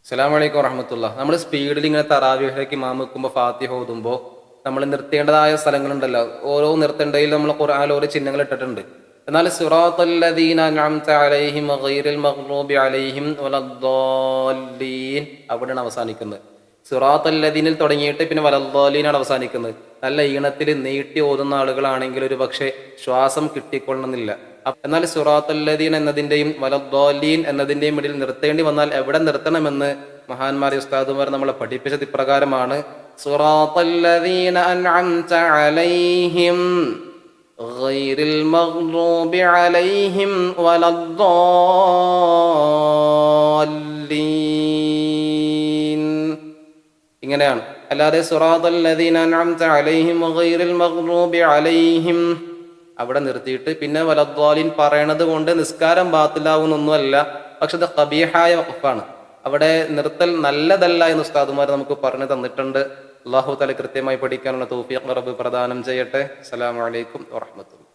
അസ്സലാമു അലൈക്കും വറഹ്മത്തുള്ളാഹി. നമ്മൾ സ്പീഡിൽ ഇങ്ങനെ തറാവീഹിലേക്ക് ഇമാം വെക്കുമ്പോൾ ഫാത്തിഹ ഓതുമ്പോൾ നമ്മൾ നിർത്തേണ്ടതായ സ്ഥലങ്ങളുണ്ടല്ലോ. ഓരോ നിർത്തേണ്ടതിൽ നമ്മൾ ഖുർആനിൽ ഓരോ ചിഹ്നങ്ങൾ ഇട്ടിട്ടുണ്ട്. എന്നാൽ സിറാത്തല്ലദീന അൻഅംത അലൈഹിം ഗൈറിൽ മഗ്ളൂബി അലൈഹിം വലദ്ദാല്ലീൻ അവിടെയാണ് അവസാനിക്കുന്നത്. സിറാത്തല്ലദീനിൽ തുടങ്ങിയിട്ട് പിന്നെ വലദ്ദാല്ലീനാണ് അവസാനിക്കുന്നത്. നല്ല ഈണത്തിൽ നീട്ടി ഓതുന്ന ആളുകളാണെങ്കിൽ ഒരു പക്ഷേ ശ്വാസം കിട്ടിക്കൊള്ളണമെന്നില്ല. എന്നാൽ സിറാത്തല്ലദീൻ എന്നതിൻ്റെയും വലദ്ദാല്ലീൻ എന്നതിൻ്റെയും ഇടയിൽ നിർത്തേണ്ടി വന്നാൽ എവിടെ നിർത്തണമെന്ന് മഹാന്മാരെ ഉസ്താദുമാർ നമ്മളെ പഠിപ്പിച്ചത് ഇപ്രകാരമാണ്: സിറാത്തല്ലദീന അൻഅംത അലൈഹിം ഗൈറിൽ മഗ്ളൂബി അലൈഹിം വലദ്ദാല്ലീൻ. ഇങ്ങനെയാണ്. അല്ലാതെ സിറാത്തല്ലദീന അൻഅംത അലൈഹിം ഗൈറിൽ മഗ്ളൂബി അലൈഹിം അവിടെ നിർത്തിയിട്ട് പിന്നെ വലദ്ദാലിൻ പറയണത് കൊണ്ട് നിസ്കാരം ബാത്തിലാവുന്നൊന്നുമല്ല. പക്ഷെ അത് ഖബീഹായ വഖഫാണ്. അവിടെ നിർത്തൽ നല്ലതല്ല എന്ന് ഉസ്താദുമാർ നമുക്ക് പറഞ്ഞു തന്നിട്ടുണ്ട്. അല്ലാഹു തആല കൃത്യമായി പഠിക്കാനുള്ള തൗഫീഖ് റബ്ബ് പ്രദാനം ചെയ്യട്ടെ. അസ്സലാമു അലൈക്കും വറഹ്മത്തുള്ളാഹി.